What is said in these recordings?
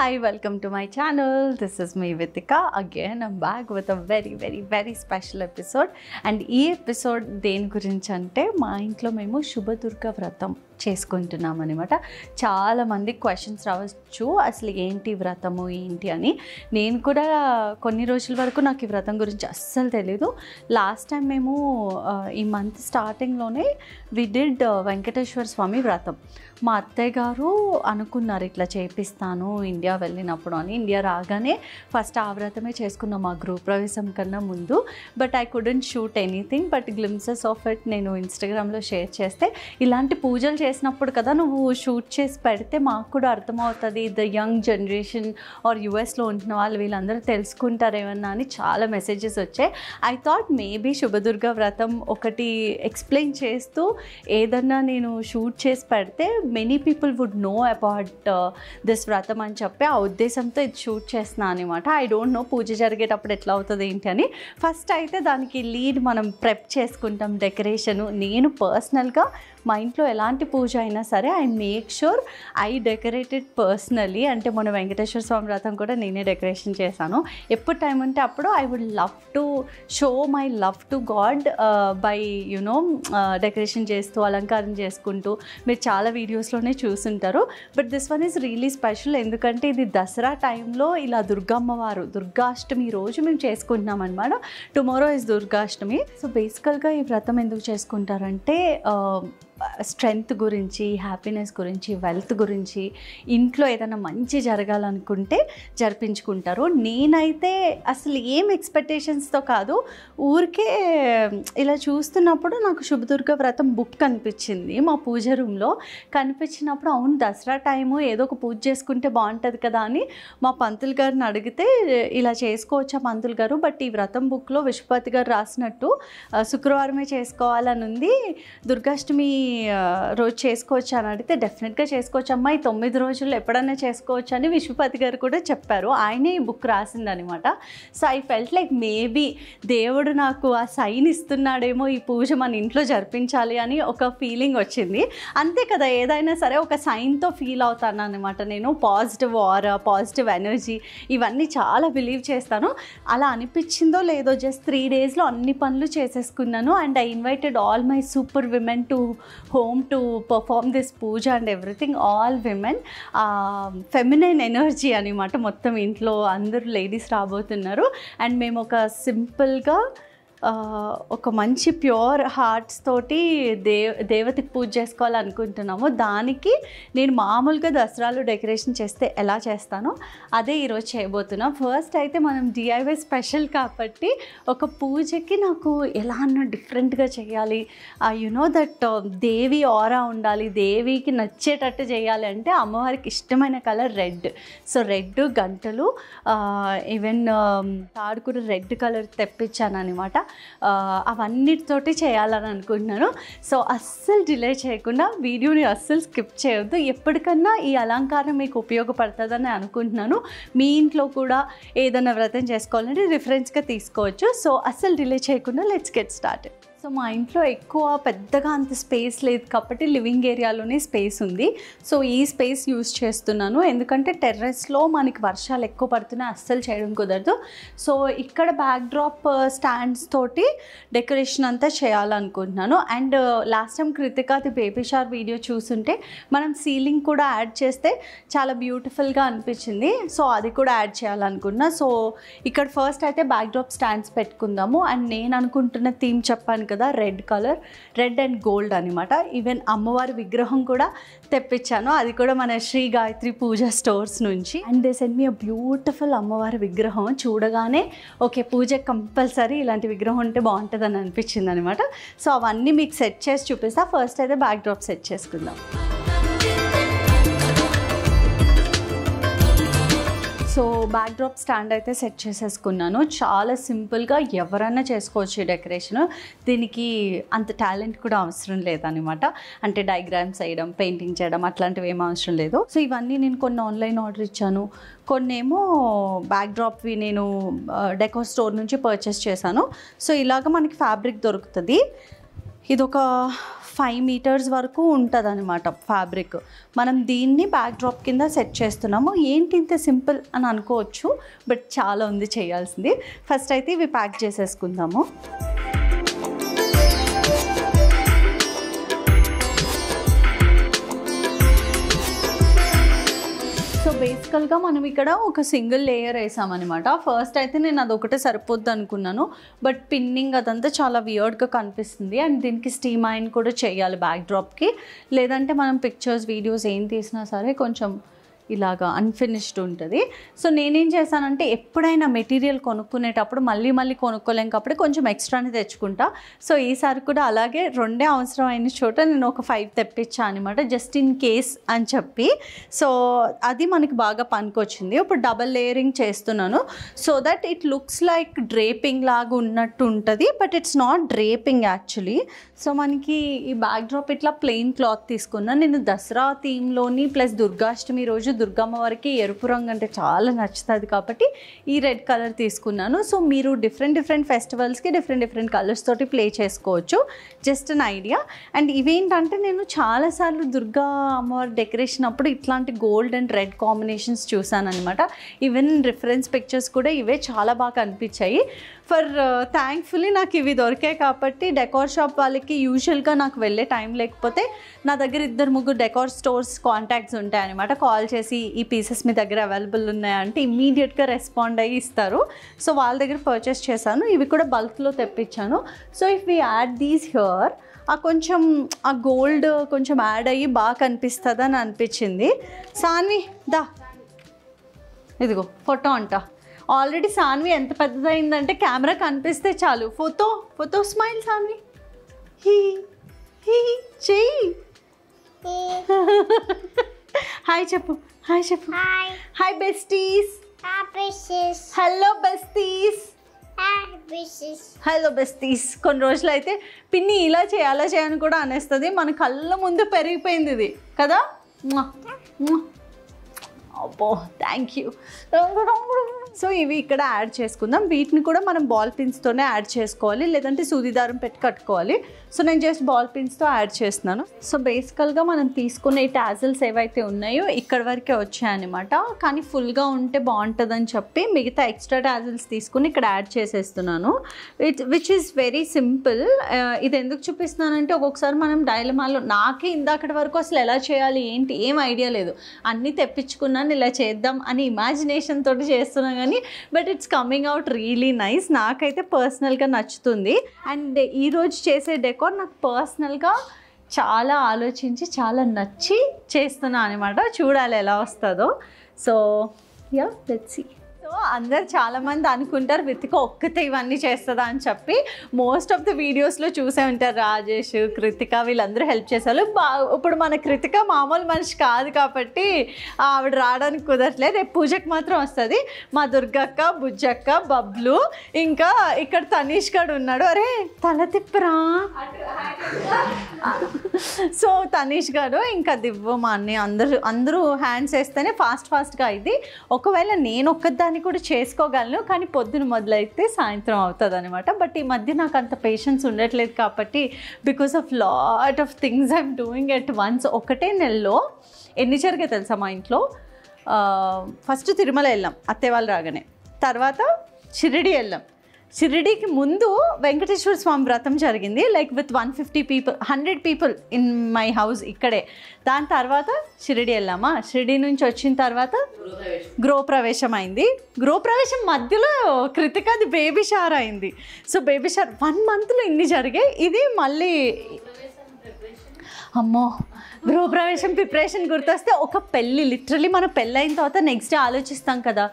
Hi, welcome to my channel. This is me Vitika. Again, I'm back with a very special episode. And ఈ episode దేని గురించి అంటే మా ఇంట్లో మేము శుభదుర్గ వ్రతం చేసుకుంటున్నాం అనమాట. చాలామంది క్వశ్చన్స్ రావచ్చు, అసలు ఏంటి వ్రతము ఏంటి అని. నేను కూడా కొన్ని రోజుల వరకు నాకు ఈ వ్రతం గురించి అస్సలు తెలీదు. లాస్ట్ టైం మేము ఈ మంత్ స్టార్టింగ్లోనే వి డిడ్ వెంకటేశ్వర స్వామి వ్రతం. మా అత్తయ్య గారు అనుకున్నారు ఇట్లా చేపిస్తాను ఇండియా వెళ్ళినప్పుడు అని. ఇండియా రాగానే ఫస్ట్ ఆ వ్రతమే చేసుకున్నాం మా గృహ ప్రవేశం కన్నా ముందు. But I couldn't shoot anything, but glimpses of it నేను ఇన్స్టాగ్రామ్లో షేర్ చేస్తే, ఇలాంటి పూజలు చేసినప్పుడు కదా నువ్వు షూట్ చేసి పెడితే మాకు కూడా అర్థమవుతుంది, ద యంగ్ జనరేషన్ ఆర్ యుఎస్లో ఉంటున్న వాళ్ళు వీళ్ళందరూ తెలుసుకుంటారేమన్నా అని చాలా మెసేజెస్ వచ్చాయి. ఐ థాట్ మేబీ శుభదుర్గ వ్రతం ఒకటి ఎక్స్ప్లెయిన్ చేస్తూ ఏదన్నా నేను షూట్ చేసి పెడితే many people would know about this వ్రతం అని చెప్పి ఆ ఉద్దేశంతో ఇది షూట్ చేస్తున్నాను అనమాట. ఐ డోంట్ నో పూజ జరిగేటప్పుడు ఎట్లా అవుతుంది ఏంటి అని. ఫస్ట్ అయితే దానికి లీడ్ మనం ప్రెప్ చేసుకుంటాం, డెకరేషను. నేను పర్సనల్గా మా ఇంట్లో ఎలాంటి పూజ అయినా సరే I make sure I decorated personally. అంటే మన వెంకటేశ్వర స్వామి వ్రతం కూడా నేనే డెకరేషన్ చేశాను. ఎప్పుడు టైం ఉంటే అప్పుడు I would love to show my love to God by you know decoration చేస్తూ అలంకారం చేసుకుంటూ. మీరు చాలా వీడియోస్లోనే చూసుంటారు. But this one is really special, ఎందుకంటే ఇది దసరా టైంలో ఇలా దుర్గమ్మవారు దుర్గాష్టమి రోజు మేము చేసుకుంటున్నాం అనమాట. Tomorrow is Durgashtami. సో బేసికల్గా ఈ వ్రతం ఎందుకు చేసుకుంటారంటే స్ట్రెంగ్త్ గురించి, హ్యాపీనెస్ గురించి, వెల్త్ గురించి, ఇంట్లో ఏదైనా మంచి జరగాలనుకుంటే జరిపించుకుంటారు. నేనైతే అసలు ఏం ఎక్స్పెక్టేషన్స్తో కాదు, ఊరికే ఇలా చూస్తున్నప్పుడు నాకు శుభదుర్గ వ్రతం బుక్ కనిపించింది మా పూజ రూమ్లో. కనిపించినప్పుడు అవును దసరా టైము ఏదో ఒక పూజ చేసుకుంటే బాగుంటుంది కదా అని మా పంతులు గారిని అడిగితే, ఇలా చేసుకోవచ్చా పంతులు గారు, బట్ ఈ వ్రతం బుక్లో విశ్వపతి గారు రాసినట్టు శుక్రవారమే చేసుకోవాలని ఉంది, దుర్గాష్టమి రోజు చేసుకోవచ్చు అని అడిగితే డెఫినెట్గా చేసుకోవచ్చు అమ్మా, ఈ 9 రోజుల్లో ఎప్పుడైనా చేసుకోవచ్చు అని విశ్వపతి గారు కూడా చెప్పారు. ఆయనే ఈ బుక్ రాసిందనమాట. So I felt like maybe దేవుడు నాకు ఆ సైన్ ఇస్తున్నాడేమో ఈ పూజ మన ఇంట్లో జరిపించాలి అని ఒక ఫీలింగ్ వచ్చింది. అంతే కదా, ఏదైనా సరే ఒక సైన్తో ఫీల్ అవుతాను అనమాట నేను. పాజిటివ్ ఆరా, పాజిటివ్ ఎనర్జీ, ఇవన్నీ చాలా బిలీవ్ చేస్తాను. అలా అనిపించిందో లేదో జస్ట్ 3 డేస్లో అన్ని పనులు చేసేసుకున్నాను. And I invited all my super women to home to perform this puja and everything. All women, feminine energy అనమాట. మొత్తం ఇంట్లో అందరూ లేడీస్ రాబోతున్నారు. అండ్ మేము ఒక సింపుల్గా ఒక మంచి ప్యూర్ హార్ట్స్ తోటి దేవతకి పూజ చేసుకోవాలనుకుంటున్నాము. దానికి నేను మామూలుగా దసరాలో డెకరేషన్ చేస్తే ఎలా చేస్తానో అదే ఈరోజు చేయబోతున్నా. ఫస్ట్ అయితే మనం డిఐవై స్పెషల్ కాబట్టి ఒక పూజకి నాకు ఎలా అన్నా డిఫరెంట్గా చేయాలి, యునో దట్ దేవి ఆరా ఉండాలి, దేవికి నచ్చేటట్టు చేయాలి అంటే అమ్మవారికి ఇష్టమైన కలర్ రెడ్. సో రెడ్ గంటలు, ఈవెన్ తాడు కూడా రెడ్ కలర్ తెప్పించాను అనమాట. అవన్నిటితోటి చేయాలని అనుకుంటున్నాను. సో అస్సలు డిలే చేయకుండా వీడియోని అస్సలు స్కిప్ చేయొద్దు. ఎప్పటికన్నా ఈ అలంకారం మీకు ఉపయోగపడుతుందని అనుకుంటున్నాను. మీ ఇంట్లో కూడా ఏదైనా వ్రతం చేసుకోవాలంటే రిఫరెన్స్గా తీసుకోవచ్చు. సో అస్సలు డిలే చేయకుండా లెట్స్ గెట్ స్టార్ట్. సో మా ఇంట్లో ఎక్కువ పెద్దగా అంత స్పేస్ లేదు కాబట్టి లివింగ్ ఏరియాలోనే స్పేస్ ఉంది. సో ఈ స్పేస్ యూజ్ చేస్తున్నాను, ఎందుకంటే టెర్రస్లో మనకి వర్షాలు ఎక్కువ పడుతున్నాయి, అస్సలు చేయడం కుదరదు. సో ఇక్కడ బ్యాక్ డ్రాప్ స్టాండ్స్ తోటి డెకరేషన్ అంతా చేయాలనుకుంటున్నాను. అండ్ లాస్ట్ టైం కృతికాది బేబీ షార్ వీడియో చూసుంటే మనం సీలింగ్ కూడా యాడ్ చేస్తే చాలా బ్యూటిఫుల్గా అనిపించింది. సో అది కూడా యాడ్ చేయాలనుకున్నా. సో ఇక్కడ ఫస్ట్ అయితే బ్యాక్ డ్రాప్ స్టాండ్స్ పెట్టుకుందాము. అండ్ నేను అనుకుంటున్న థీమ్ చెప్పాను కదా, red colour, red and gold అనమాట. ఈవెన్ అమ్మవారి విగ్రహం కూడా తెప్పించాను, అది కూడా మన శ్రీ గాయత్రి పూజ స్టోర్స్ నుంచి. And they send me a beautiful అమ్మవారి విగ్రహం. చూడగానే ఓకే పూజ కంపల్సరీ ఇలాంటి విగ్రహం ఉంటే బాగుంటుంది అని అనిపించింది అనమాట. సో అవన్నీ మీకు సెట్ చేసి చూపిస్తా. ఫస్ట్ అయితే బ్యాక్ డ్రాప్ సెట్ చేసుకుందాం. సో బ్యాక్ డ్రాప్ స్టాండ్ అయితే సెట్ చేసేసుకున్నాను. చాలా సింపుల్గా ఎవరైనా చేసుకోవచ్చు ఈ డెకరేషన్. దీనికి అంత టాలెంట్ కూడా అవసరం లేదనమాట. అంటే డయాగ్రామ్స్ వేయడం, పెయింటింగ్ చేయడం అట్లాంటివి ఏం అవసరం లేదు. సో ఇవన్నీ నేను కొన్ని ఆన్లైన్ ఆర్డర్ ఇచ్చాను, కొన్ని ఏమో బ్యాక్ డ్రాప్వి నేను డెకో స్టోర్ నుంచి పర్చేస్ చేశాను. సో ఇలాగ మనకి ఫ్యాబ్రిక్ దొరుకుతుంది. ఇదొక 5 మీటర్స్ వరకు ఉంటుంది అనమాట ఫ్యాబ్రిక్. మనం దీన్ని బ్యాక్ డ్రాప్ కింద సెట్ చేస్తున్నాము. ఏంటి ఇంత సింపుల్ అని అనుకోవచ్చు, బట్ చాలా ఉంది చేయాల్సింది. ఫస్ట్ అయితే ఇవి ప్యాక్ చేసేసుకుందాము. సో బేసికల్గా మనం ఇక్కడ ఒక సింగిల్ లేయర్ వేసామన్నమాట. ఫస్ట్ అయితే నేను అదొకటే సరిపోద్ది అనుకున్నాను, బట్ పిన్నింగ్ అదంతా చాలా వియర్డ్గా కనిపిస్తుంది. అండ్ దీనికి స్టీమ్ ఐరన్ కూడా చేయాలి బ్యాక్ డ్రాప్కి, లేదంటే మనం పిక్చర్స్ వీడియోస్ ఏం తీసినా సరే కొంచెం ఇలాగా అన్ఫినిష్డ్ ఉంటుంది. సో నేనేం చేశానంటే ఎప్పుడైనా మెటీరియల్ కొనుక్కునేటప్పుడు మళ్ళీ కొనుక్కోలేం కాబట్టి కొంచెం ఎక్స్ట్రాని తెచ్చుకుంటా. సో ఈసారి కూడా అలాగే 2 అవసరమైన చోట నేను ఒక 5 తెప్పించాను అనమాట, జస్ట్ ఇన్ కేస్ అని చెప్పి. సో అది మనకి బాగా పనికొచ్చింది. ఇప్పుడు డబల్ లేయరింగ్ చేస్తున్నాను so that it looks like draping లాగా ఉన్నట్టు ఉంటుంది, but it's not draping actually. So మనకి ఈ బ్యాక్ డ్రాప్ ఇట్లా ప్లెయిన్ క్లాత్ తీసుకున్నాను నేను. దసరా థీమ్లోని ప్లస్ దుర్గాష్టమి రోజు దుర్గమ్మ వారికి ఎరుపు రంగు అంటే చాలా నచ్చుతుంది కాబట్టి ఈ రెడ్ కలర్ తీసుకున్నాను. సో మీరు డిఫరెంట్ ఫెస్టివల్స్కి డిఫరెంట్ కలర్స్ తోటి ప్లే చేసుకోవచ్చు, జస్ట్ అన్ ఐడియా. అండ్ ఇవేంటంటే నేను చాలాసార్లు దుర్గా అమ్మవారి డెకరేషన్ అప్పుడు ఇట్లాంటి గోల్డ్ అండ్ రెడ్ కాంబినేషన్స్ చూసాను అనమాట. ఈవెన్ రిఫరెన్స్ పిక్చర్స్ కూడా ఇవే చాలా బాగా అనిపించాయి. థ్యాంక్ఫుల్లీ నాకు ఇవి దొరికాయి కాబట్టి డెకార్ షాప్ వాళ్ళకి యూజువల్గా నాకు వెళ్ళే టైం లేకపోతే నా దగ్గర 2-3 డెకార్ స్టోర్స్ కాంటాక్ట్స్ ఉంటాయి అనమాట. కాల్ చేసి ఈ పీసెస్ మీ దగ్గర అవైలబుల్ ఉన్నాయంటే ఇమ్మీడియట్గా రెస్పాండ్ అయ్యి ఇస్తారు. సో వాళ్ళ దగ్గర పర్చేస్ చేశాను. ఇవి కూడా బల్క్లో తెప్పించాను. So if we add these here కొంచెం ఆ గోల్డ్ కొంచెం యాడ్ అయ్యి బాగా కనిపిస్తుంది అని అనిపించింది. సాన్వి దా ఇదిగో ఫోటో అంట. ఆల్రెడీ సాన్వి ఎంత పెద్దదైందంటే కెమెరా కనిపిస్తే చాలు ఫోటో స్మైల్ సాన్వి హీ హీ చెయ్యి. హాయ్ చెప్పు hi besties. Hello besties. Hello besties. కొన్ని రోజులు అయితే పిన్ని ఇలా చేయాలా చేయని కూడా అనేస్తుంది. మన కళ్ళ ముందు పెరిగిపోయింది ఇది కదా. అబ్బో థ్యాంక్ యూ. సో ఇవి ఇక్కడ యాడ్ చేసుకుందాం. వీటిని కూడా మనం బాల్ పిన్స్తోనే యాడ్ చేసుకోవాలి, లేదంటే సూది దారం పెట్టి కట్టుకోవాలి. సో నేను జస్ట్ బాల్ పిన్స్తో యాడ్ చేస్తున్నాను. సో బేసికల్గా మనం తీసుకునే టాజిల్స్ ఏవైతే ఉన్నాయో ఇక్కడ వరకే వచ్చాయన్నమాట, కానీ ఫుల్గా ఉంటే బాగుంటుందని చెప్పి మిగతా ఎక్స్ట్రా టాజిల్స్ తీసుకుని ఇక్కడ యాడ్ చేసేస్తున్నాను. Which is very simple. ఇది ఎందుకు చూపిస్తున్నానంటే ఒక్కొక్కసారి మనం డైలమాలో నాకే ఇందాకటి వరకు అసలు ఎలా చేయాలి ఏంటి ఏం ఐడియా లేదు. అన్నీ తెప్పించుకున్నాను ఇలా చేద్దాం అని ఇమాజినేషన్ తోటి చేస్తున్నాను కానీ but it's coming out really nice. నాకైతే పర్సనల్గా నచ్చుతుంది. అండ్ ఈరోజు చేసే డెకోర్ నాకు పర్సనల్గా చాలా ఆలోచించి చాలా నచ్చి చేస్తున్నాను అనమాట. చూడాలి ఎలా వస్తుందో. So yeah let's see. So అందరు చాలామంది అనుకుంటారు వితిక ఒక్కతే ఇవన్నీ చేస్తుందా అని చెప్పి. మోస్ట్ ఆఫ్ ద వీడియోస్లో చూసే ఉంటారు రాజేష్, కృతిక వీళ్ళందరూ హెల్ప్ చేశారు. ఇప్పుడు మన కృతిక మామూలు మనిషి కాదు కాబట్టి ఆవిడ రావడానికి కుదరట్లేదు. రేపు పూజకి మాత్రం వస్తుంది. మా దుర్గక్క, బుజ్జక్క, బబ్లు, ఇంకా ఇక్కడ తనీష్ గడు ఉన్నాడు. అరే తల తిప్పరా. సో తనీష్ గారు ఇంకా దివ్వ మా అన్నయ్య అందరూ హ్యాండ్స్ వేస్తేనే ఫాస్ట్గా అయింది. ఒకవేళ నేను ఒక్కదాన్ని కూడా చేసుకోగలను, కానీ పొద్దున మొదలైతే సాయంత్రం అవుతుంది అనమాట. బట్ ఈ మధ్య నాకు అంత పేషెన్స్ ఉండట్లేదు కాబట్టి because of lot of things I'm doing at once. ఒకటే నెలలో ఎన్ని జరిగాయి తెలుసా మా ఇంట్లో. ఫస్ట్ తిరుమల వెళ్ళాం అత్తయ్య వాళ్ళు రాగానే, తర్వాత షిరిడి వెళ్ళాం. షిరిడీకి ముందు వెంకటేశ్వర స్వామి వ్రతం జరిగింది, like with 100 people in my house ఇక్కడే. దాని తర్వాత షిరిడి వెళ్ళామా. షిరిడి నుంచి వచ్చిన తర్వాత గృహప్రవేశం అయింది. గృహప్రవేశం మధ్యలో కృతికది బేబీ షవర్ అయింది. సో బేబీ షవర్ 1 మంత్లో ఇన్ని జరిగాయి. ఇది మళ్ళీ అమ్మో గృహప్రవేశం ప్రిపరేషన్ గుర్తొస్తే ఒక పెళ్ళి లిటరలీ మనం పెళ్ళైన తర్వాత నెక్స్ట్ డే ఆలోచిస్తాం కదా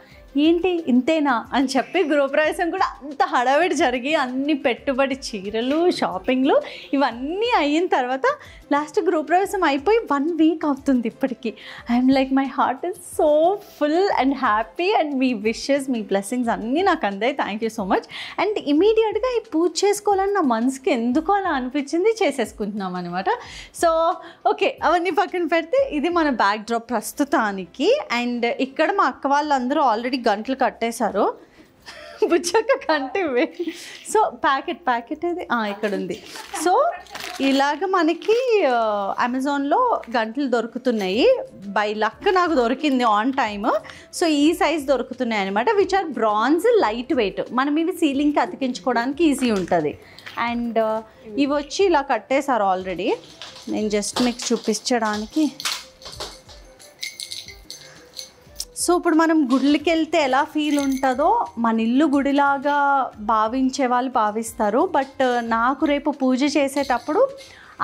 ఏంటి ఇంతేనా అని చెప్పి. గృహప్రవేశం కూడా అంత హడావిడి జరిగి అన్ని పెట్టుబడి చీరలు షాపింగ్లు ఇవన్నీ అయిన తర్వాత లాస్ట్ గృహప్రవేశం అయిపోయి 1 వీక్ అవుతుంది ఇప్పటికీ. I'm like my heart is so full and happy and me wishes me blessings అన్నీ నాకు అందాయి. Thank you so much. And ఇమీడియట్గా ఈ పూజ చేసుకోవాలని నా మనసుకి ఎందుకో అలా అనిపించింది, చేసేసుకుంటున్నాం అనమాట. సో ఓకే అవన్నీ పక్కన పెడితే ఇది మన బ్యాక్ డ్రాప్ ప్రస్తుతానికి. అండ్ ఇక్కడ మా అక్క వాళ్ళందరూ ఆల్రెడీ గంటలు కట్టేశారు. బుచ్చక్క కంటివే. సో ప్యాకెట్ అది ఇక్కడ ఉంది. సో ఇలాగ మనకి అమెజాన్లో గంటలు దొరుకుతున్నాయి. బై లక్ నాకు దొరికింది ఆన్ టైమ్. సో ఈ సైజ్ దొరుకుతున్నాయి అనమాట, which are bronze, light weight. మనం ఇవి సీలింగ్కి అతికించుకోవడానికి ఈజీ ఉంటుంది. అండ్ ఇవి వచ్చి ఇలా కట్టేశారు ఆల్రెడీ. నేను జస్ట్ మీకు చూపించడానికి. సో ఇప్పుడు మనం గుడికి వెళ్తే ఎలా ఫీల్ ఉంటుందో మన ఇల్లు గుడిలాగా భావించే వాళ్ళు భావిస్తారు. బట్ నాకు రేపు పూజ చేసేటప్పుడు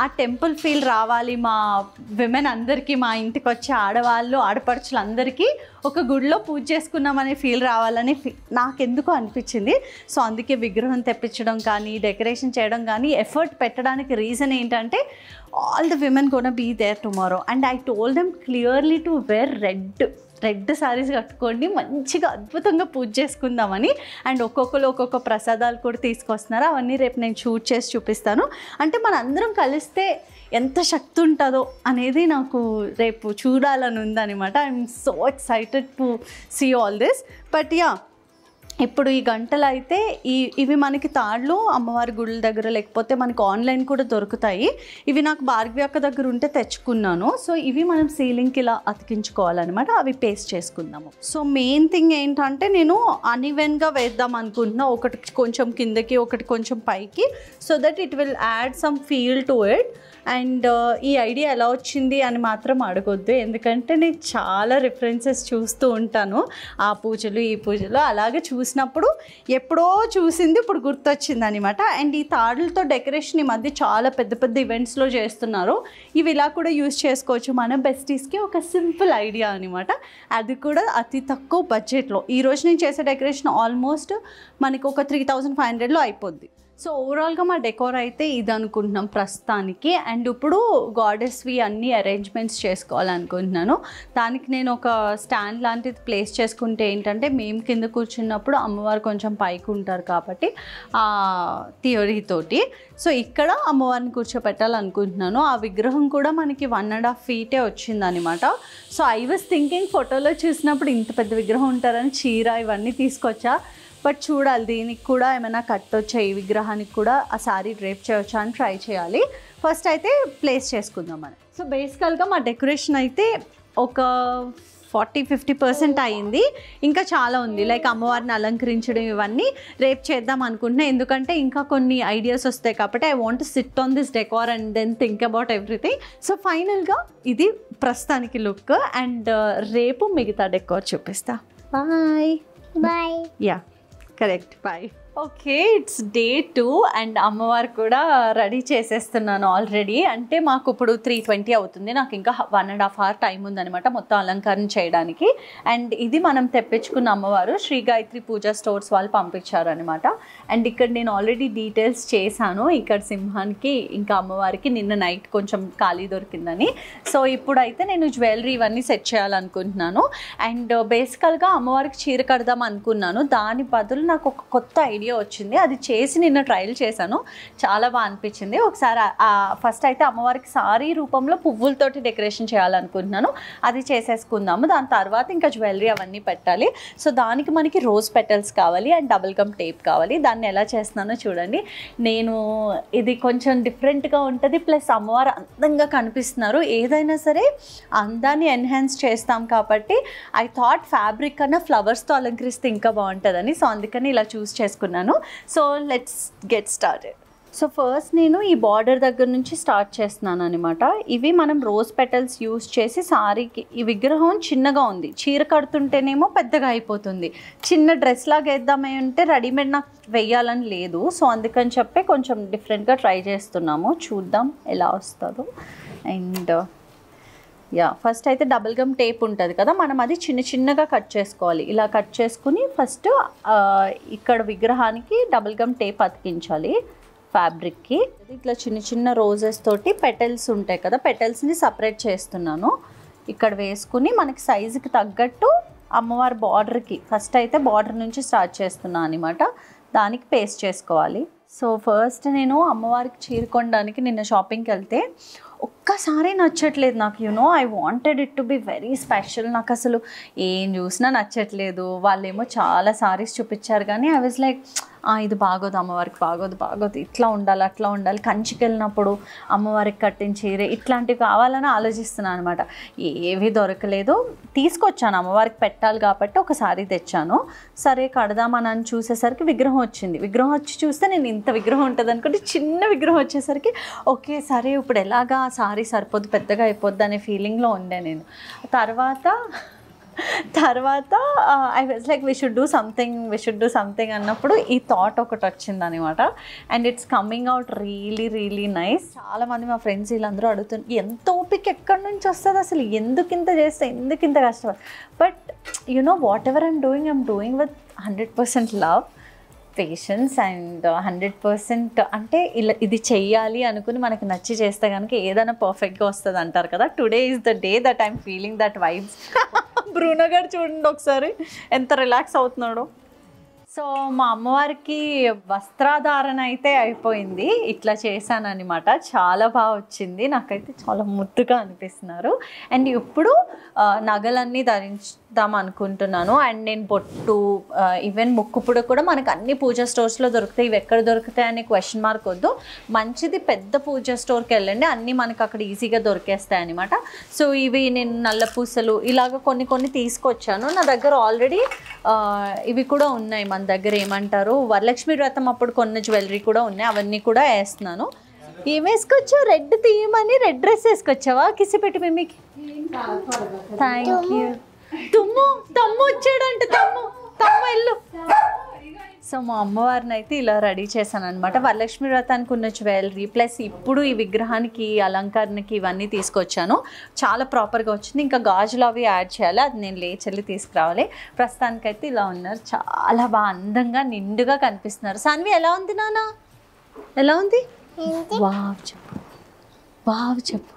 ఆ టెంపుల్ ఫీల్ రావాలి మా విమెన్ అందరికీ, మా ఇంటికి వచ్చే ఆడవాళ్ళు ఆడపడుచులు అందరికీ ఒక గుడిలో పూజ చేసుకున్నామనే ఫీల్ రావాలని నాకెందుకో అనిపించింది. సో అందుకే విగ్రహం తెప్పించడం కానీ, డెకరేషన్ చేయడం కానీ ఎఫర్ట్ పెట్టడానికి రీజన్ ఏంటంటే all the women gonna be there tomorrow and I told them clearly to wear red saris కట్టుకోండి, మంచిగా అద్భుతంగా పూజ చేసుకుందామని. అండ్ ఒక్కొక్కరు ఒక్కొక్క ప్రసాదాలు కూడా తీసుకొస్తున్నారు. అవన్నీ రేపు నేను షూట్ చేసి చూపిస్తాను. అంటే మన అందరం కలిస్తే ఎంత శక్తి ఉంటుందో అనేది నాకు రేపు చూడాలని ఉందన్నమాట. I'm so excited to see all this. But yeah, ఇప్పుడు ఈ గంటలు అయితే ఇవి మనకి తాళ్ళు అమ్మవారి గుళ్ళ దగ్గర లేకపోతే మనకు ఆన్లైన్ కూడా దొరుకుతాయి. ఇవి నాకు భార్గవి అక్క దగ్గర ఉంటే తెచ్చుకున్నాను. సో ఇవి మనం సీలింగ్కి ఇలా అతికించుకోవాలన్నమాట. అవి పేస్ట్ చేసుకుందాము. సో మెయిన్ థింగ్ ఏంటంటే నేను అన్ఈవెన్గా వేద్దాం అనుకుంటున్నా, ఒకటి కొంచెం కిందకి ఒకటి కొంచెం పైకి, so that it will add some feel to it. And ఈ ఐడియా ఎలా వచ్చింది అని మాత్రం అడగొద్దు, ఎందుకంటే నేను చాలా రిఫరెన్సెస్ చూస్తూ ఉంటాను ఆ పూజలు ఈ పూజలు. అలాగే చూసినప్పుడు ఎప్పుడో చూసింది ఇప్పుడు గుర్తొచ్చింది అనమాట. అండ్ ఈ తాడులతో డెకరేషన్ ఈ మధ్య చాలా పెద్ద పెద్ద ఈవెంట్స్లో చేస్తున్నారు. ఇవి ఇలా కూడా యూజ్ చేసుకోవచ్చు మన బెస్టీస్కి. ఒక సింపుల్ ఐడియా అనమాట, అది కూడా అతి తక్కువ బడ్జెట్లో. ఈరోజు నేను చేసే డెకరేషన్ ఆల్మోస్ట్ మనకి ఒక 3500లో అయిపోద్ది. సో ఓవరాల్గా మా డెకోర్ అయితే ఇది అనుకుంటున్నాం ప్రస్తుతానికి. అండ్ ఇప్పుడు గాడెస్వి అన్ని అరేంజ్మెంట్స్ చేసుకోవాలనుకుంటున్నాను. దానికి నేను ఒక స్టాండ్ లాంటిది ప్లేస్ చేసుకుంటే ఏంటంటే మేము కింద కూర్చున్నప్పుడు అమ్మవారు కొంచెం పైకి ఉంటారు కాబట్టి ఆ థియరీతోటి. సో ఇక్కడ అమ్మవారిని కూర్చోపెట్టాలనుకుంటున్నాను. ఆ విగ్రహం కూడా మనకి 1.5 feet వచ్చిందనమాట. సో ఐ వాజ్ థింకింగ్ ఫోటోలో చూసినప్పుడు ఇంత పెద్ద విగ్రహం ఉంటారని చీర ఇవన్నీ తీసుకొచ్చా. బట్ చూడాలి, దీనికి కూడా ఏమైనా కట్టొచ్చా, ఈ విగ్రహానికి కూడా ఆ శారీ డ్రేప్ చేయొచ్చా అని ట్రై చేయాలి. ఫస్ట్ అయితే ప్లేస్ చేసుకుందాం మనం. సో బేసికల్గా మా డెకరేషన్ అయితే ఒక 40-50% అయింది. ఇంకా చాలా ఉంది, లైక్ అమ్మవారిని అలంకరించడం ఇవన్నీ రేపు చేద్దాం అనుకుంటున్నా. ఎందుకంటే ఇంకా కొన్ని ఐడియాస్ వస్తాయి కాబట్టి I want to sit on this decor and then think about everything. So ఫైనల్గా ఇది ప్రస్తుతానికి లుక్. అండ్ రేపు మిగతా డెకార్ చూపిస్తా. Bye. Yeah correct, bye. Okay, it's day 2 and అమ్మవారు కూడా రెడీ చేసేస్తున్నాను ఆల్రెడీ. అంటే మాకు ఇప్పుడు 3:20 అవుతుంది, నాకు ఇంకా 1.5 hour టైం ఉందనమాట మొత్తం అలంకరణ చేయడానికి. అండ్ ఇది మనం తెప్పించుకున్న అమ్మవారు శ్రీ గాయత్రి పూజా స్టోర్స్ వాళ్ళు పంపించారనమాట. అండ్ ఇక్కడ నేను ఆల్రెడీ డీటెయిల్స్ చేశాను, ఇక్కడ సింహానికి ఇంకా అమ్మవారికి నిన్న నైట్ కొంచెం ఖాళీ దొరికిందని. సో ఇప్పుడైతే నేను జ్యువెలరీ ఇవన్నీ సెట్ చేయాలనుకుంటున్నాను. అండ్ బేసికల్గా అమ్మవారికి చీర కడదాం అనుకున్నాను, దాని బదులు నాకు ఒక కొత్త ఐడియా వచ్చింది. అది చేసి నిన్న ట్రయల్ చేశాను, చాలా బాగా అనిపించింది. ఒకసారి ఫస్ట్ అయితే అమ్మవారికి సారీ రూపంలో పువ్వులతోటి డెకరేషన్ చేయాలనుకుంటున్నాను, అది చేసేసుకుందాము. దాని తర్వాత ఇంకా జ్యువెలరీ అవన్నీ పెట్టాలి. సో దానికి మనకి రోజ్ పెటల్స్ కావాలి అండ్ డబుల్ గమ్ టేప్ కావాలి. దాన్ని ఎలా చేస్తున్నానో చూడండి. నేను ఇది కొంచెం డిఫరెంట్గా ఉంటుంది, ప్లస్ అమ్మవారు అందంగా కనిపిస్తున్నారు. ఏదైనా సరే అందాన్ని ఎన్హాన్స్ చేస్తాం కాబట్టి ఐ థాట్ ఫ్యాబ్రిక్ కన్నా ఫ్లవర్స్తో అలంకరిస్తే ఇంకా బాగుంటుందని. సో అందుకని ఇలా చూస్ చేసుకున్నాను. So let's get started. So first నేను ఈ బార్డర్ దగ్గర నుంచి స్టార్ట్ చేస్తున్నాను అనమాట. ఇవి మనం రోజ్ పెటల్స్ యూస్ చేసి సారీకి, ఈ విగ్రహం చిన్నగా ఉంది, చీర కడుతుంటేనేమో పెద్దగా అయిపోతుంది. చిన్న డ్రెస్ లాగా వేద్దామే అంటే రెడీమేడ్ నాకు వెయ్యాలని లేదు. సో అందుకని చెప్పి కొంచెం డిఫరెంట్గా ట్రై చేస్తున్నాము, చూద్దాం ఎలా వస్తుందో. అండ్ యా, ఫస్ట్ అయితే డబుల్ గమ్ టేప్ ఉంటుంది కదా, మనం అది చిన్న చిన్నగా కట్ చేసుకోవాలి. ఇలా కట్ చేసుకుని ఫస్ట్ ఇక్కడ విగ్రహానికి డబుల్ గమ్ టేప్ అతికించాలి ఫ్యాబ్రిక్కి. ఇట్లా చిన్న చిన్న రోజెస్ తోటి పెటల్స్ ఉంటాయి కదా, పెటల్స్ని సపరేట్ చేస్తున్నాను. ఇక్కడ వేసుకుని మనకి సైజుకి తగ్గట్టు అమ్మవారి బార్డర్కి ఫస్ట్ అయితే బార్డర్ నుంచి స్టార్ట్ చేస్తున్నాను అనమాట. దానికి పేస్ట్ చేసుకోవాలి. సో ఫస్ట్ నేను అమ్మవారికి చీర కొనడానికి నిన్న షాపింగ్కి వెళ్తే ఒక్క ఒక్కసారి నచ్చట్లేదు నాకు. I wanted it to be very special. నాకు అసలు ఏం చూసినా నచ్చట్లేదు. వాళ్ళేమో చాలా సారీస్ చూపించారు కానీ ఐ వాజ్ లైక్ ఇది బాగోదు, అమ్మవారికి బాగోదు, ఇట్లా ఉండాలి అట్లా ఉండాలి, కంచికి వెళ్ళినప్పుడు అమ్మవారికి కట్టిన చీర ఇట్లాంటివి కావాలని ఆలోచిస్తున్నాను అనమాట. ఏవి దొరకలేదు. తీసుకొచ్చాను, అమ్మవారికి పెట్టాలి కాబట్టి ఒక సారీ తెచ్చాను. సరే కడదామని చూసేసరికి విగ్రహం వచ్చింది. విగ్రహం వచ్చి చూస్తే నేను ఇంత విగ్రహం ఉంటుంది అనుకుంటే చిన్న విగ్రహం వచ్చేసరికి ఓకే సరే ఇప్పుడు ఎలాగా సారీ సరిపోద్దు, పెద్దగా అయిపోద్ది అనే ఫీలింగ్లో ఉండే నేను. తర్వాత I was like we should do something అన్నప్పుడు ఈ థాట్ ఒకటి వచ్చిందనమాట. And it's coming out really nice. చాలామంది మా ఫ్రెండ్స్ వీళ్ళందరూ అడుగుతున్నారు ఎంత ఓపిక ఎక్కడి నుంచి వస్తుంది అసలు, ఎందుకు ఇంత చేస్తే, ఎందుకు ఇంత కష్టపడి. But what ever I'm doing with 100% love, patience and 100% అంటే ఇది చెయ్యాలి అనుకుని మనకి నచ్చి చేస్తే కనుక ఏదైనా పర్ఫెక్ట్గా వస్తుంది అంటారు కదా. Today is the day that I'm feeling that vibes. Bruno గారు చూడండి ఒకసారి ఎంత రిలాక్స్ అవుతున్నాడో. సో మా అమ్మవారికి వస్త్రాధారణ అయితే అయిపోయింది. ఇట్లా చేశానన్నమాట. చాలా బాగా వచ్చింది. నాకైతే చాలా ముద్దుగా అనిపిస్తున్నారు. అండ్ ఇప్పుడు నగలన్నీ ధరించుదాం అనుకుంటున్నాను. అండ్ నేను బొట్టు ఈవెన్ ముక్కుపుడు కూడా మనకు అన్ని పూజా స్టోర్స్లో దొరుకుతాయి. ఇవి ఎక్కడ దొరుకుతాయి అనే క్వశ్చన్ మార్క్ వద్దు. మంచిది పెద్ద పూజా స్టోర్కి వెళ్ళండి, అన్నీ మనకు అక్కడ ఈజీగా దొరికేస్తాయి అనమాట. సో ఇవి నేను నల్ల పూసలు ఇలాగ కొన్ని తీసుకొచ్చాను. నా దగ్గర ఆల్రెడీ ఇవి కూడా ఉన్నాయి. మన దగ్గర ఏమంటారు వరలక్ష్మి వ్రతం అప్పుడు కొన్ని జ్యువెలరీ కూడా ఉన్నాయి, అవన్నీ కూడా వేస్తున్నాను. ఏం వేసుకొచ్చావు? రెడ్ తీయమని రెడ్ డ్రెస్ వేసుకొచ్చావా? కిసి పెట్టి మిమ్మీకి. Thank you. తమ్ము వచ్చాడంటే తమ్ము వెళ్ళు. సో మా అమ్మవారిని అయితే ఇలా రెడీ చేశాను అనమాట. వరలక్ష్మి వ్రతానికి ఉన్న జ్యువెలరీ ప్లస్ ఇప్పుడు ఈ విగ్రహానికి అలంకరణకి ఇవన్నీ తీసుకొచ్చాను. చాలా ప్రాపర్గా వచ్చింది. ఇంకా గాజులు అవి యాడ్ చేయాలి, అది నేను లేచెల్లి తీసుకురావాలి. ప్రస్తుతానికైతే ఇలా ఉన్నారు. చాలా బాగా అందంగా నిండుగా కనిపిస్తున్నారు. సాన్వి ఎలా ఉంది నాన్న? ఎలా ఉంది? వావ్ చెప్పు.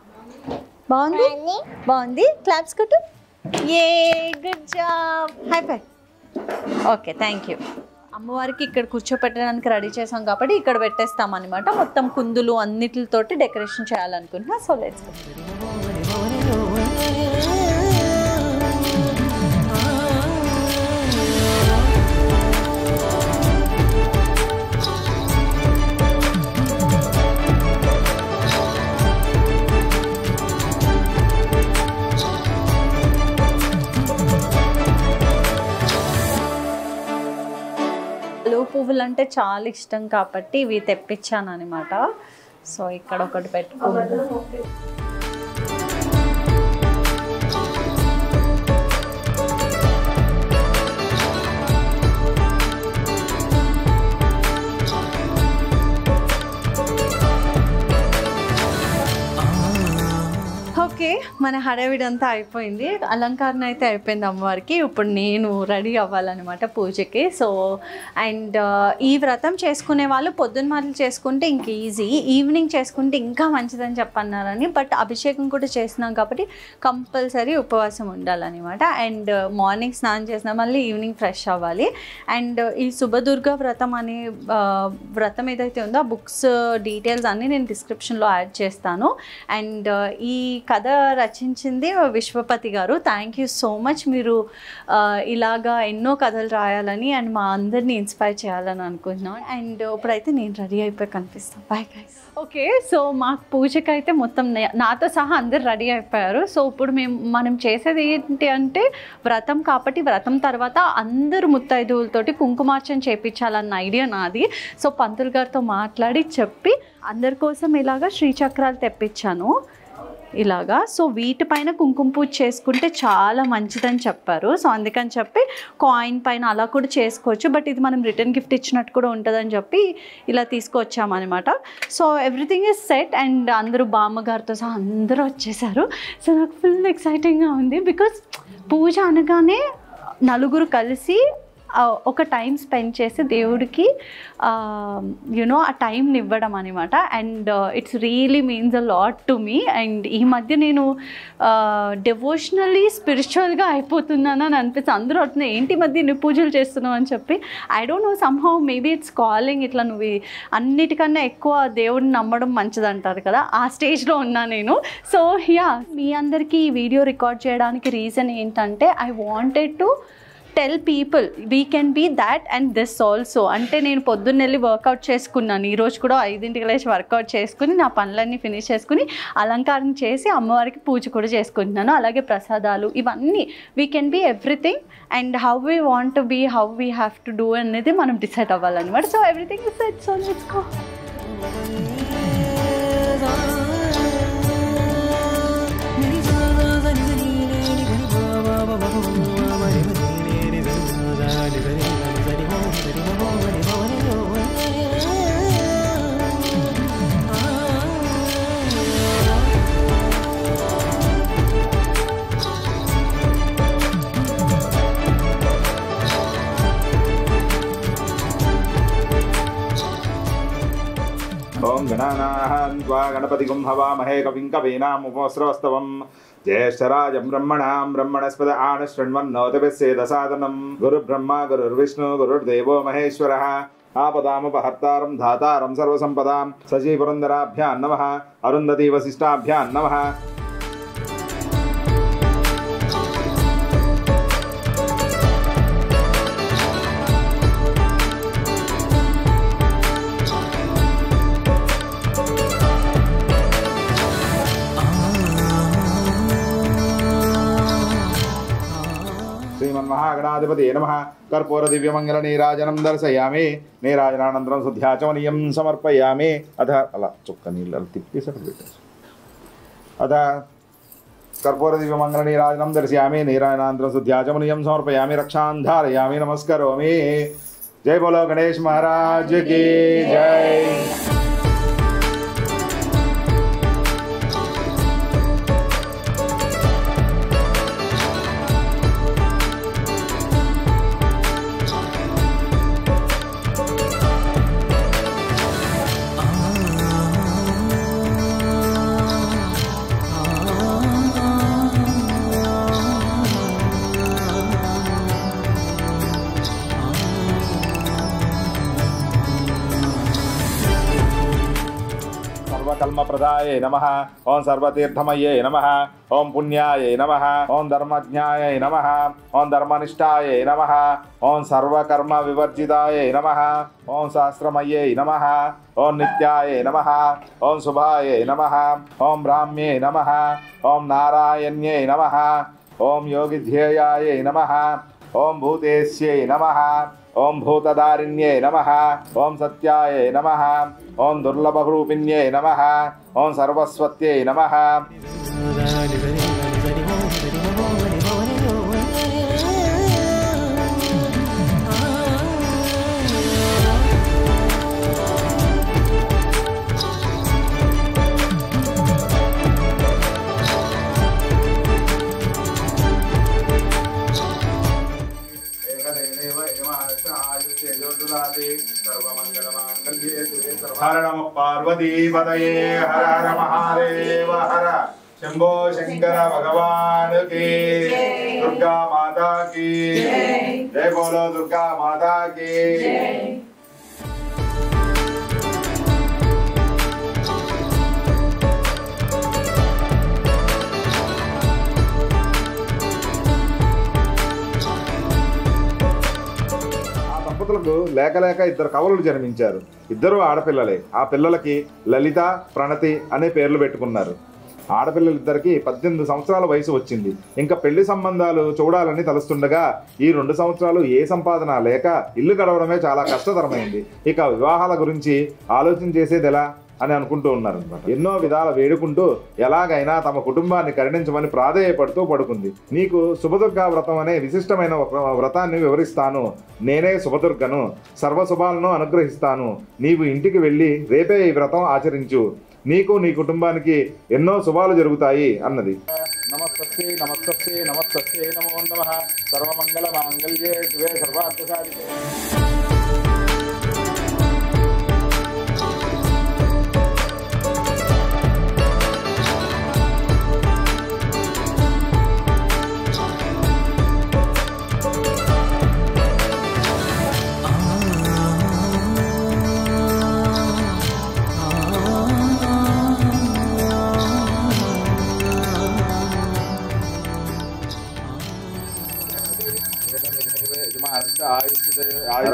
బాగుంది. క్లాప్స్ కొట్టు. A good job. High five. Okay thank you. అమ్మవారికి ఇక్కడ కూర్చోపెట్టడానికి రెడీ చేసాం కాబట్టి ఇక్కడ పెట్టేస్తాం అనమాట. మొత్తం కుందులు అన్నిటితోటి డెకరేషన్ చేయాలనుకుంటున్నా. So let's go. పువ్వులు అంటే చాలా ఇష్టం కాబట్టి ఇవి తెప్పించాను అనమాట. సో ఇక్కడ ఒకటి పెట్టుకుందాం. ఓకే మన హడావిడి అంతా అయిపోయింది. అలంకరణ అయితే అయిపోయింది అమ్మవారికి. ఇప్పుడు నేను రెడీ అవ్వాలన్నమాట పూజకి. సో అండ్ ఈ వ్రతం చేసుకునే వాళ్ళు పొద్దున్న మాటలు చేసుకుంటే ఇంక ఈజీ, ఈవినింగ్ చేసుకుంటే ఇంకా మంచిదని చెప్పన్నారని. బట్ అభిషేకం కూడా చేస్తున్నాం కాబట్టి కంపల్సరీ ఉపవాసం ఉండాలన్నమాట. అండ్ మార్నింగ్ స్నానం చేసిన మళ్ళీ ఈవినింగ్ ఫ్రెష్ అవ్వాలి. అండ్ ఈ శుభదుర్గ వ్రతం అనే వ్రతం ఏదైతే ఉందో ఆ బుక్స్ డీటెయిల్స్ అన్నీ నేను డిస్క్రిప్షన్లో యాడ్ చేస్తాను. అండ్ ఈ కథ రచించింది విశ్వపతి గారు. Thank you so much. మీరు ఇలాగా ఎన్నో కథలు రాయాలని అండ్ మా అందరినీ ఇన్స్పైర్ చేయాలని అనుకుంటున్నాను. అండ్ ఇప్పుడైతే నేను రెడీ అయిపోయి కనిపిస్తాను. Bye guys. ఓకే సో మాకు పూజకి అయితే మొత్తం నాతో సహా అందరు రెడీ అయిపోయారు. సో ఇప్పుడు మనం చేసేది ఏంటి అంటే వ్రతం కాబట్టి వ్రతం తర్వాత అందరు ముత్తైదువులతోటి కుంకుమార్చన చేయించాలన్న ఐడియా నాది. సో పంతులు గారితో మాట్లాడి చెప్పి అందరి కోసం ఇలాగా శ్రీచక్రాలు తెప్పించాను ఇలాగా. సో వీటిపైన కుంకుమ పూజ చేసుకుంటే చాలా మంచిదని చెప్పారు. సో అందుకని చెప్పి కాయిన్ పైన అలా కూడా చేసుకోవచ్చు. బట్ ఇది మనం రిటర్న్ గిఫ్ట్ ఇచ్చినట్టు కూడా ఉంటుందని చెప్పి ఇలా తీసుకొచ్చామన్నమాట. So everything is set and అందరూ బామ్మగారితో సహా అందరూ వచ్చేసారు. సో నాకు ఫుల్ ఎక్సైటింగ్గా ఉంది. బికాజ్ పూజ అనగానే నలుగురు కలిసి ఒక టైం స్పెండ్ చేసి దేవుడికి యునో ఆ టైంని ఇవ్వడం అనమాట. And it's really means a lot to me. And ఈ మధ్య నేను డెవోషనలీ స్పిరిచువల్గా అయిపోతున్నాను అని అనిపిస్తుంది. అందరూ అవుతున్నాయి ఏంటి మధ్య నువ్వు పూజలు చేస్తున్నావు అని చెప్పి. I don't know, somehow maybe it's calling. ఇట్లా నువ్వు అన్నిటికన్నా ఎక్కువ దేవుడిని నమ్మడం మంచిది అంటారు కదా, ఆ స్టేజ్లో ఉన్నా నేను. సో యా, మీ అందరికీ ఈ వీడియో రికార్డ్ చేయడానికి రీజన్ ఏంటంటే I wanted to tell people we can be that and this also. అంటే నేను పొద్దున్న వెళ్ళి వర్కౌట్ చేసుకున్నాను, ఈరోజు కూడా 5ంటికి లేచి వర్కౌట్ చేసుకుని నా పనులన్నీ ఫినిష్ చేసుకుని అలంకారం చేసి అమ్మవారికి పూజ కూడా చేసుకుంటున్నాను. అలాగే ప్రసాదాలు ఇవన్నీ we can be everything and how we want to be, how we have to do అనేది మనం డిసైడ్ అవ్వాలన్నమాట. So everything is set, so let's go. Om గణానాం త్వా గణపతిగం హవామహే కవిం కవీనాముపస్రవస్తవం జ్యేష్ఠరాజం బ్రహ్మణాం బ్రహ్మణస్పద ఆనశృణ్వన్నోతిభిస్సేదసాదనం. గురుబ్రహ్మ గురుర్విష్ణు గురుర్దేవో మహేశ్వరः. ఆపదాముపహర్తారం ధాతారం సర్వసంపదాం. సజీపురందరాభ్యాం నమః. అరుంధతీ వశిష్టాభ్యాం నమః. శ్రీమన్మహాగణాధిపతి నమః. కర్పూర దివ్యమంగళ నీరాజనం దర్శయామి. నీరాజనానంతరం శుద్ధ్యాచమనీయం సమర్పయామి. అథ అలా చుక్క నీళ్ళు తిప్పేసి అక్కడ పెట్టేసి అథ కర్పూర దివ్యమంగళ నీరాజనం దర్శయామి. నీరాజనానంతరం శుద్ధ్యాచమనీయం సమర్పయామి. రక్షాన్ ధారయామి. నమస్కరోమి. జై బోలో గణేష్ మహారాజ్ की జై. కల్మప్రదాయ నమః. ఓం సర్వతీర్థమయ్యే నమః. ఓం పుణ్యాయ నమః. ఓం ధర్మజ్ఞాయ నమః. ఓం ధర్మనిష్టాయ నమః. ఓం సర్వకర్మ వివర్జితాయ నమః. ఓం శాస్త్రమయ్యే నమః. ఓం నిత్యాయ నమః. ఓం శుభాయ నమః. ఓం బ్రాహ్మ్యే నమః. ఓం నారాయణ్యే నమః. ఓం యోగిధ్యేయాయ నమః. ఓం భూతేశ్యై నమః. ఓం భూతదారిణ్యే నమః. ఓం సత్యాయ నమః. ఓం దుర్లభరూపిణ్యే నమః. ఓం సర్వస్వత్యై నమః. హర నమ పార్వతీపతయే హర హర మహాదేవ హర. శంభో శంకర భగవాన్ की దుర్గా మాతా की జై. బోలో దుర్గా మాతా की. దంపతులకు లేక లేక 2 కవలలు జన్మించారు. 2 ఆడపిల్లలే. ఆ పిల్లలకి లలిత, ప్రణతి అనే పేర్లు పెట్టుకున్నారు. ఆడపిల్లలిద్దరికీ 18 సంవత్సరాల వయసు వచ్చింది. ఇంకా పెళ్లి సంబంధాలు చూడాలని తలుస్తుండగా ఈ 2 సంవత్సరాలు ఏ సంపాదన లేక ఇల్లు గడవడమే చాలా కష్టతరమైంది. ఇక వివాహాల గురించి ఆలోచన చేసేది ఎలా అని అనుకుంటూ ఉన్నారనమాట. ఎన్నో విధాల వేడుకుంటూ ఎలాగైనా తమ కుటుంబాన్ని కరుణించమని ప్రాధేయపడుతూ పడుకుంది. నీకు శుభదుర్గా వ్రతం అనే విశిష్టమైన వ్రతాన్ని వివరిస్తాను. నేనే శుభదుర్గను, సర్వశుభాలను అనుగ్రహిస్తాను. నీవు ఇంటికి వెళ్ళి రేపే ఈ వ్రతం ఆచరించు. నీకు నీ కుటుంబానికి ఎన్నో శుభాలు జరుగుతాయి అన్నది. నమస్తే. నమస్తస్యై నమస్తస్యై నమస్తస్యై నమో నమః. సర్వమంగళమాంగళ్యే శివే సర్వార్థసాధికే.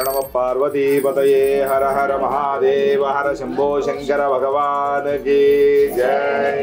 నమ పార్వతీపతయే హర హర మహాదేవ హర శంభో శంకర భగవాన్ కీ జై.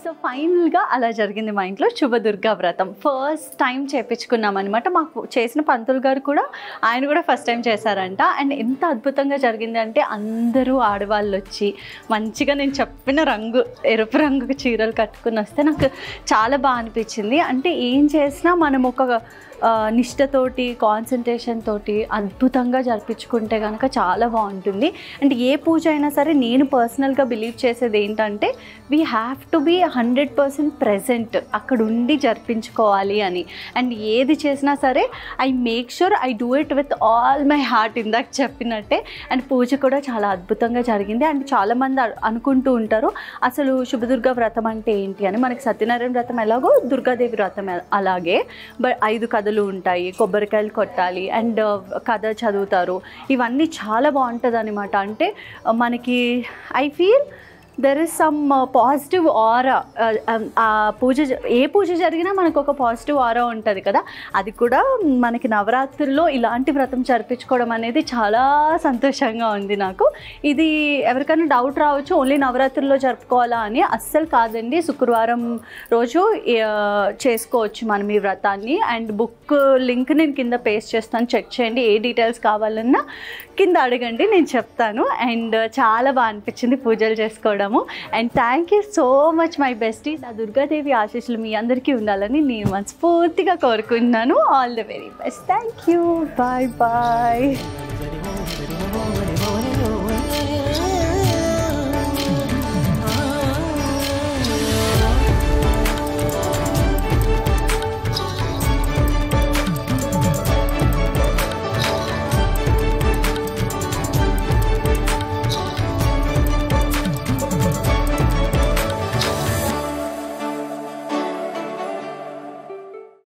సో ఫైనల్గా అలా జరిగింది మా ఇంట్లో శుభదుర్గా వ్రతం. ఫస్ట్ టైం చేపించుకున్నాం అనమాట. మాకు చేసిన పంతులు గారు కూడా ఆయన కూడా ఫస్ట్ టైం చేశారంట. అండ్ ఎంత అద్భుతంగా జరిగింది అంటే అందరూ ఆడవాళ్ళు వచ్చి మంచిగా నేను చెప్పిన రంగు ఎరుపు రంగు చీరలు కట్టుకుని వస్తే నాకు చాలా బాగా అనిపించింది. అంటే ఏం చేసినా మనం ఒక నిష్టతోటి కాన్సన్ట్రేషన్ తోటి అద్భుతంగా జరిపించుకుంటే కనుక చాలా బాగుంటుంది. అండ్ ఏ పూజ అయినా సరే నేను పర్సనల్గా బిలీవ్ చేసేది ఏంటంటే we have to be 100% present, అక్కడ ఉండి జరిపించుకోవాలి అని. అండ్ ఏది చేసినా సరే I make sure I do it with all my heart, ఇందాక చెప్పినట్టే. అండ్ పూజ కూడా చాలా అద్భుతంగా జరిగింది. అండ్ చాలామంది అనుకుంటూ ఉంటారు అసలు శుభదుర్గా వ్రతం అంటే ఏంటి అని. మనకి సత్యనారాయణ వ్రతం ఎలాగో దుర్గాదేవి వ్రతం అలాగే 5 కథలు ఉంటాయి, కొబ్బరికాయలు కొట్టాలి అండ్ కథ చదువుతారు. ఇవన్నీ చాలా బాగుంటుంది అనమాట. అంటే మనకి I feel there is some positive aura. ఆ పూజ ఏ పూజ జరిగినా మనకు ఒక పాజిటివ్ ఆరా ఉంటుంది కదా. అది కూడా మనకి నవరాత్రుల్లో ఇలాంటి వ్రతం జరిపించుకోవడం అనేది చాలా సంతోషంగా ఉంది నాకు. ఇది ఎవరికైనా డౌట్ రావచ్చు ఓన్లీ నవరాత్రుల్లో జరుపుకోవాలా అని. అస్సలు కాదండి, శుక్రవారం రోజు చేసుకోవచ్చు మనం ఈ వ్రతాన్ని. అండ్ బుక్ లింక్ నేను కింద పేస్ట్ చేస్తాను, చెక్ చేయండి. ఏ డీటెయిల్స్ కావాలన్నా కింద అడగండి, నేను చెప్తాను. అండ్ చాలా బాగా అనిపించింది పూజలు చేసుకోవడం. And thank you so much my besties. ఆ దుర్గాదేవి ఆశీస్సులు మీ అందరికీ ఉండాలని నేను మనస్ఫూర్తిగా కోరుకుంటున్నాను. All the very best. Thank you. Bye bye.